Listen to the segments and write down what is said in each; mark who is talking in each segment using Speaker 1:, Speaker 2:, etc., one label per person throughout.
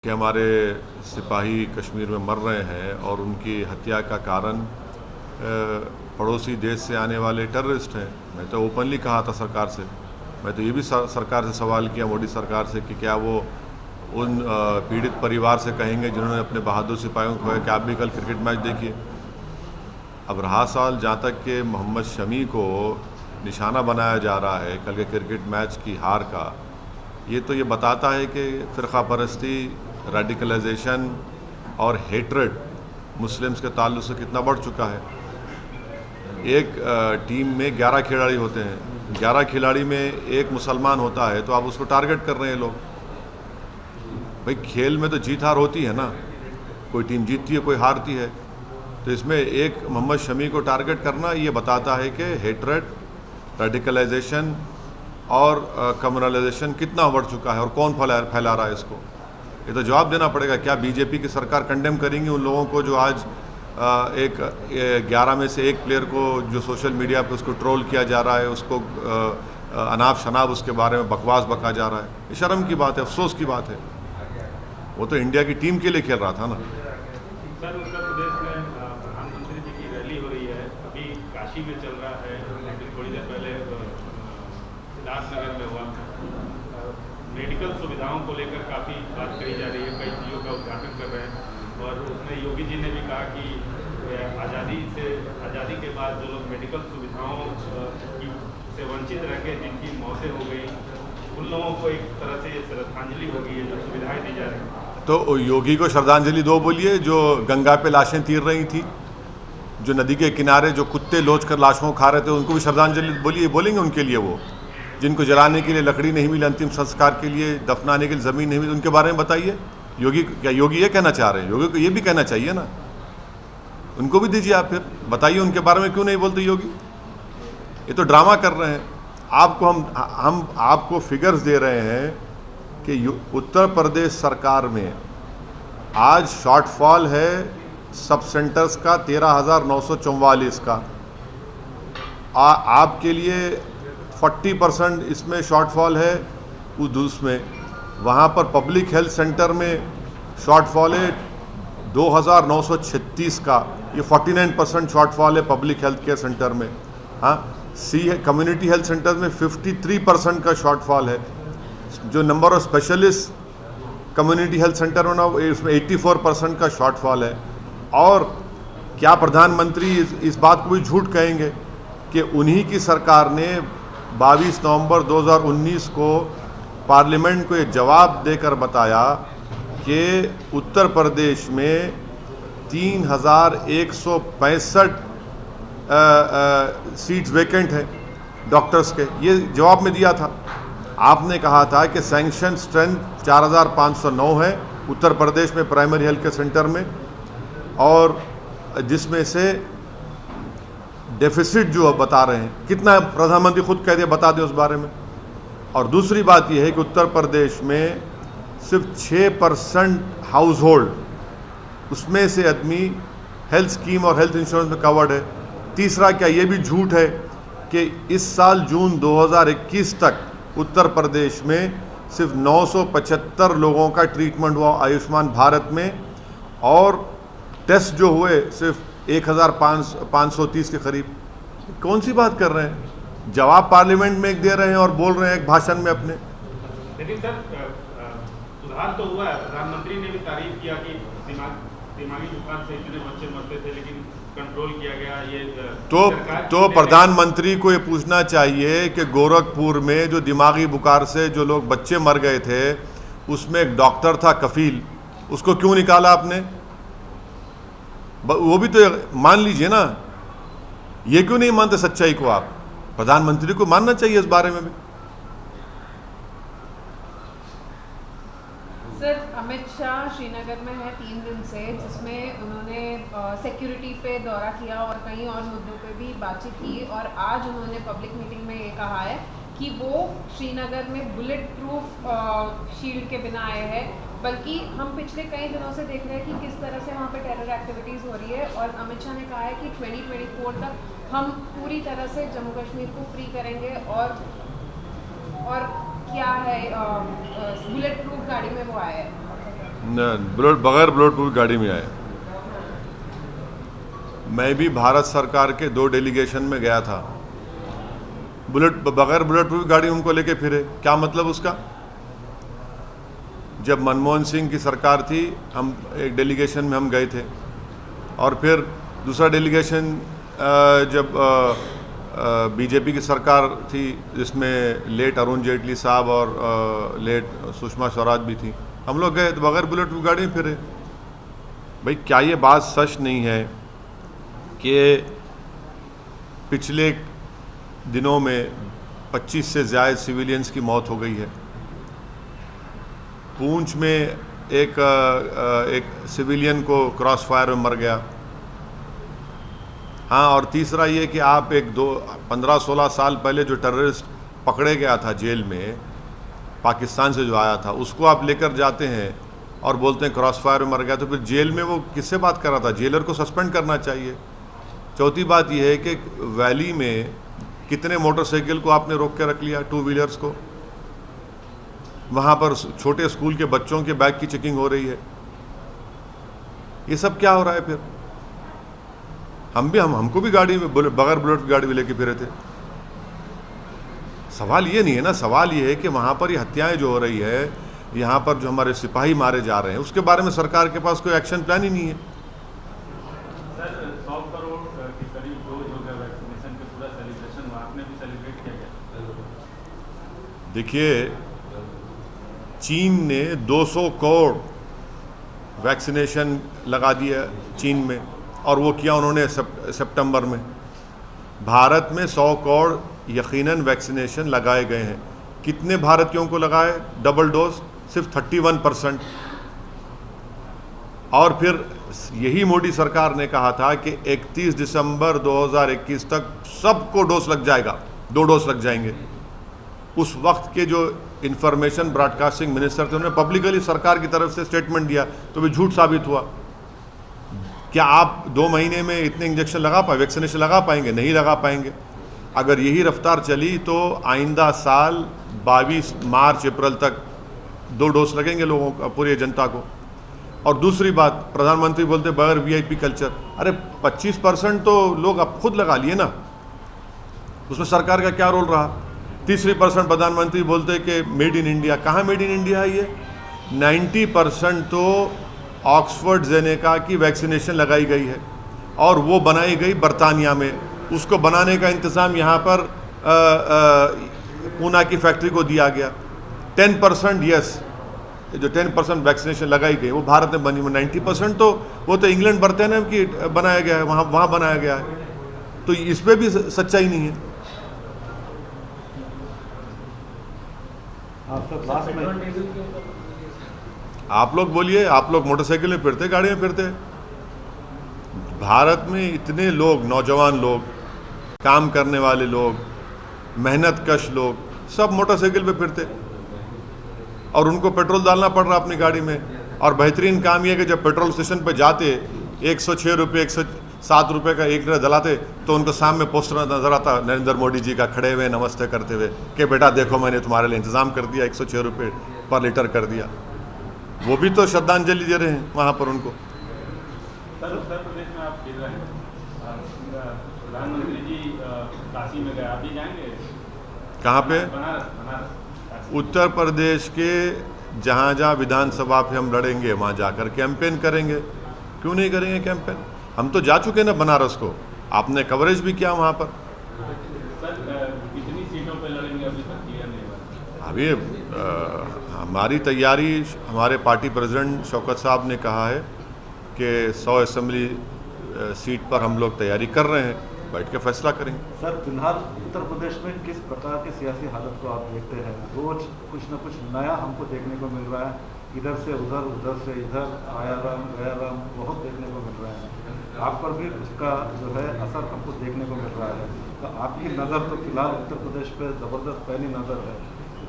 Speaker 1: कि हमारे सिपाही कश्मीर में मर रहे हैं और उनकी हत्या का कारण पड़ोसी देश से आने वाले टेररिस्ट हैं। मैं तो ओपनली कहा था सरकार से, मैं तो ये भी सरकार से सवाल किया, मोदी सरकार से, कि क्या वो उन पीड़ित परिवार से कहेंगे जिन्होंने अपने बहादुर सिपाहियों को खोया कि आप भी कल क्रिकेट मैच देखिए। अब रहा सवाल जहाँ तक कि मोहम्मद शमी को निशाना बनाया जा रहा है कल के क्रिकेट मैच की हार का, ये तो ये बताता है कि फ़िरक़ा परस्ती, रेडिकलाइजेशन और हेट्रेड मुस्लिम्स के ताल्लुक़ से कितना बढ़ चुका है। एक टीम में 11 खिलाड़ी होते हैं, 11 खिलाड़ी में एक मुसलमान होता है, तो आप उसको टारगेट कर रहे हैं लोग। भाई खेल में तो जीत हार होती है ना, कोई टीम जीतती है कोई हारती है, तो इसमें एक मोहम्मद शमी को टारगेट करना ये बताता है कि हेट्रेड, रेडिकलाइजेशन और कम्युनलाइजेशन कितना बढ़ चुका है और कौन फैला रहा है इसको। ये तो जवाब देना पड़ेगा। क्या बीजेपी की सरकार कंडेम करेंगी उन लोगों को जो आज एक 11 में से एक प्लेयर को जो सोशल मीडिया पे उसको ट्रोल किया जा रहा है, उसको अनाप शनाप उसके बारे में बकवास बका जा रहा है। ये शर्म की बात है, अफसोस की बात है। वो तो इंडिया की टीम के लिए खेल रहा था ना।
Speaker 2: सर, उत्तर प्रदेश में प्रधानमंत्री जी की रैली हो रही है, अभी काशी में चल रहा है, लेकिन थोड़ी देर पहले सिद्धार्थनगर में हुआ। मेडिकल सुविधाओं को लेकर काफ़ी बात करी जा रही है, कई चीज़ों का उद्घाटन कर रहे हैं, और उसमें योगी जी ने भी कहा कि आज़ादी के बाद जो लोग मेडिकल सुविधाओं से वंचित रह के जिनकी मौतें हो गई, उन लोगों को एक तरह से श्रद्धांजलि होगी है जो सुविधाएँ दी जा रही हैं।
Speaker 1: तो योगी को श्रद्धांजलि दो बोलिए, जो गंगा पे लाशें तीर रही थी, जो नदी के किनारे जो कुत्ते लोच कर लाशों को खा रहे थे, उनको भी श्रद्धांजलि बोलिए, बोलेंगे उनके लिए। वो जिनको जलाने के लिए लकड़ी नहीं मिली, अंतिम संस्कार के लिए दफनाने के लिए ज़मीन नहीं मिली, उनके बारे में बताइए। योगी क्या योगी ये कहना चाह रहे हैं? योगी को ये भी कहना चाहिए ना, उनको भी दीजिए आप, फिर बताइए उनके बारे में क्यों नहीं बोलते योगी। ये तो ड्रामा कर रहे हैं। आपको हम आपको फिगर्स दे रहे हैं कि उत्तर प्रदेश सरकार में आज शॉर्टफॉल है सब सेंटर्स का 13,944 का। आपके लिए 40% इसमें शॉर्टफॉल है। उसमें वहाँ पर पब्लिक हेल्थ सेंटर में शॉर्टफॉल है 2,936 का, ये 49% शॉर्टफॉल है पब्लिक हेल्थ केयर सेंटर में। हाँ, कम्युनिटी हेल्थ सेंटर में 53% का शॉर्टफॉल है। जो number of specialist community health centre में ना, इसमें 84% का शॉर्टफॉल है। और क्या प्रधानमंत्री इस बात को भी झूठ कहेंगे कि उन्हीं की सरकार ने 22 नवंबर 2019 को पार्लियामेंट को ये जवाब देकर बताया कि उत्तर प्रदेश में 3,165 सीट्स वैकेंट हैं डॉक्टर्स के। ये जवाब में दिया था। आपने कहा था कि सैंक्शन स्ट्रेंथ 4,509 है उत्तर प्रदेश में प्राइमरी हेल्थ केयर सेंटर में, और जिसमें से डेफिसिट जो बता रहे हैं कितना है, प्रधानमंत्री खुद कह दिए, बता दें उस बारे में। और दूसरी बात यह है कि उत्तर प्रदेश में सिर्फ 6% हाउस होल्ड, उसमें से आदमी हेल्थ स्कीम और हेल्थ इंश्योरेंस में कवर्ड है। तीसरा, क्या ये भी झूठ है कि इस साल जून 2021 तक उत्तर प्रदेश में सिर्फ 975 लोगों का ट्रीटमेंट हुआ आयुष्मान भारत में, और टेस्ट जो हुए सिर्फ 1,530 के करीब। कौन सी बात कर रहे हैं? जवाब पार्लियामेंट में एक दे रहे हैं और बोल रहे हैं एक भाषण में अपने।
Speaker 2: लेकिन सर, सुधार तो हुआ है। प्रधानमंत्री ने भी तारीफ किया कि दिमागी बुखार से इतने बच्चे मरते थे, लेकिन कंट्रोल किया गया। ये
Speaker 1: तो प्रधानमंत्री को ये पूछना चाहिए कि गोरखपुर में जो दिमागी बुखार से जो लोग बच्चे मर गए थे, उसमें एक डॉक्टर था कफील, उसको क्यों निकाला आपने? वो भी तो मान लीजिए ना। ये क्यों नहीं मानते सच्चाई को? आप प्रधानमंत्री को मानना चाहिए इस बारे में भी।
Speaker 3: सर, अमित शाह श्रीनगर में है 3 दिन से, जिसमें उन्होंने सिक्योरिटी पे दौरा किया और कई और मुद्दों पे भी बातचीत की, और आज उन्होंने पब्लिक मीटिंग में ये कहा है कि वो श्रीनगर में बुलेट प्रूफ शील्ड के बिना आए हैं, बल्कि हम पिछले कई दिनों से देख रहे हैं कि किस तरह से वहाँ पे टेरर एक्टिविटीज़ हो रही है। और अमित शाह ने कहा है कि 2024 तक हम पूरी तरह से जम्मू कश्मीर को फ्री करेंगे, और क्या है बुलेट प्रूफ गाड़ी में वो आया है।
Speaker 1: बगैर बुलेट प्रूफ गाड़ी में आए। मैं भी भारत सरकार के 2 डेलीगेशन में गया था, बगैर बुलेट प्रूफ गाड़ी उनको लेके फिरे। क्या मतलब उसका? जब मनमोहन सिंह की सरकार थी, हम एक डेलीगेशन में हम गए थे, और फिर दूसरा डेलीगेशन जब बीजेपी की सरकार थी, जिसमें लेट अरुण जेटली साहब और लेट सुषमा स्वराज भी थी, हम लोग गए तो बगैर बुलेट प्रूफ गाड़ी में फिरे। भाई क्या ये बात सच नहीं है कि पिछले दिनों में 25 से ज़्यादा सिविलियंस की मौत हो गई है? पूंछ में एक सिविलियन को क्रॉस फायर में मर गया। हाँ, और तीसरा ये कि आप 15-16 साल पहले जो टेररिस्ट पकड़े गया था जेल में, पाकिस्तान से जो आया था, उसको आप लेकर जाते हैं और बोलते हैं क्रॉस फायर में मर गया, तो फिर जेल में वो किससे बात कर रहा था? जेलर को सस्पेंड करना चाहिए। चौथी बात यह है कि वैली में कितने मोटरसाइकिल को आपने रोक के रख लिया, 2 व्हीलर्स को। वहाँ पर छोटे स्कूल के बच्चों के बैग की चेकिंग हो रही है। ये सब क्या हो रहा है? फिर हमको भी गाड़ी में बगैर बुलेट गाड़ी भी लेके फिरे थे। सवाल ये नहीं है ना, सवाल ये है कि वहाँ पर ये हत्याएं जो हो रही है, यहाँ पर जो हमारे सिपाही मारे जा रहे हैं, उसके बारे में सरकार के पास कोई एक्शन प्लान ही नहीं है।
Speaker 2: सर 100 करोड़ के करीब डोज हो गया वैक्सीनेशन का, पूरा सेलिब्रेशन हुआ, आपने भी सेलिब्रेट किया क्या?
Speaker 1: देखिए, चीन ने 200 करोड़ वैक्सीनेशन लगा दिया चीन में, और वो किया उन्होंने सितंबर में। भारत में 100 करोड़ यकीनन वैक्सीनेशन लगाए गए हैं। कितने भारतीयों को लगाए डबल डोज? सिर्फ 31%। और फिर यही मोदी सरकार ने कहा था कि 31 दिसंबर 2021 तक सबको डोज लग जाएगा, 2 डोज लग जाएंगे। उस वक्त के जो इंफॉर्मेशन ब्रॉडकास्टिंग मिनिस्टर थे, उन्होंने पब्लिकली सरकार की तरफ से स्टेटमेंट दिया, तो भी झूठ साबित हुआ। क्या आप 2 महीने में इतने इंजेक्शन लगा पाए, वैक्सीनेशन लगा पाएंगे? नहीं लगा पाएंगे। अगर यही रफ्तार चली तो आइंदा साल 22 मार्च अप्रैल तक 2 डोज लगेंगे लोगों को, पूरी जनता को। और दूसरी बात, प्रधानमंत्री बोलते बगैर वीआईपी कल्चर। अरे 25% तो लोग अब खुद लगा लिए ना, उसमें सरकार का क्या रोल रहा? तीसरी % प्रधानमंत्री बोलते कि मेड इन इंडिया। कहाँ मेड इन इंडिया है ये? 90% तो ऑक्सफोर्ड जेनेका की वैक्सीनेशन लगाई गई है, और वो बनाई गई बरतानिया में। उसको बनाने का इंतज़ाम यहाँ पर पूना की फैक्ट्री को दिया गया। 10% यस, जो 10% वैक्सीनेशन लगाई गई वो भारत में बनी। 90% तो वो तो इंग्लैंड बरतानिया की बनाया गया है, वहाँ बनाया गया है। तो इस पर भी सच्चाई नहीं है। आप लोग बोलिए, आप लोग मोटरसाइकिल में फिरते, गाड़ी में फिरते? भारत में इतने लोग, नौजवान लोग, काम करने वाले लोग, मेहनत कश लोग, सब मोटरसाइकिल पे फिरते, और उनको पेट्रोल डालना पड़ रहा अपनी गाड़ी में। और बेहतरीन काम यह कि जब पेट्रोल स्टेशन पे जाते 106 रुपये 107 रुपये का 1 लीटर डलाते, तो उनको सामने पोस्टर नजर आता नरेंद्र मोदी जी का, खड़े हुए नमस्ते करते हुए कि बेटा देखो मैंने तुम्हारे लिए इंतज़ाम कर दिया, 106 रुपये पर लीटर कर दिया। वो भी तो श्रद्धांजलि दे रहे हैं वहाँ पर उनको।
Speaker 2: सर उत्तर प्रदेश में आप गिर रहे हैं, प्रधानमंत्री जी काशी में गए, आप भी जाएंगे?
Speaker 1: कहाँ पे?
Speaker 2: बनारस।
Speaker 1: उत्तर प्रदेश के जहाँ जहाँ विधानसभा पे हम लड़ेंगे वहाँ जाकर कैंपेन करेंगे। क्यों नहीं करेंगे कैंपेन? हम तो जा चुके ना बनारस को, आपने कवरेज भी किया वहाँ पर।
Speaker 2: सर कितनी सीटों पे लड़ेंगे अभी तक क्लियर नहीं हुआ?
Speaker 1: अभी हमारी तैयारी, हमारे पार्टी प्रेसिडेंट शौकत साहब ने कहा है कि 100 असेंबली सीट पर हम लोग तैयारी कर रहे हैं, बैठ के फैसला करेंगे।
Speaker 4: सर फिलहाल उत्तर प्रदेश में किस प्रकार की सियासी हालत को आप देखते हैं? रोज कुछ न कुछ नया हमको देखने को मिल रहा है, इधर से उधर, उधर से इधर, आया राम गया राम, बहुत देखने को मिल रहा है। आप पर भी उसका जो है असर हमको देखने को मिल रहा है। तो आपकी नज़र तो फिलहाल उत्तर प्रदेश पे ज़बरदस्त पहली नज़र है,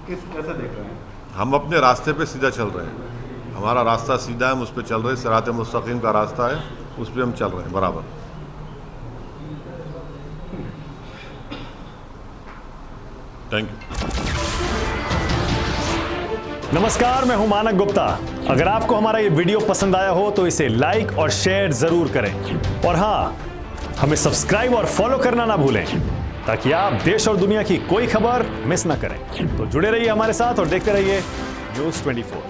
Speaker 4: कैसे देख रहे हैं?
Speaker 1: हम अपने रास्ते पे सीधा चल रहे हैं, हमारा रास्ता सीधा है, हम उस पर चल रहे हैं। सिरात मुस्तकीम का रास्ता है, उस पर हम चल रहे हैं बराबर। Thank you.
Speaker 5: नमस्कार, मैं हूं मानक गुप्ता। अगर आपको हमारा ये वीडियो पसंद आया हो तो इसे लाइक और शेयर जरूर करें, और हाँ, हमें सब्सक्राइब और फॉलो करना ना भूलें ताकि आप देश और दुनिया की कोई खबर मिस ना करें। तो जुड़े रहिए हमारे साथ और देखते रहिए News 24।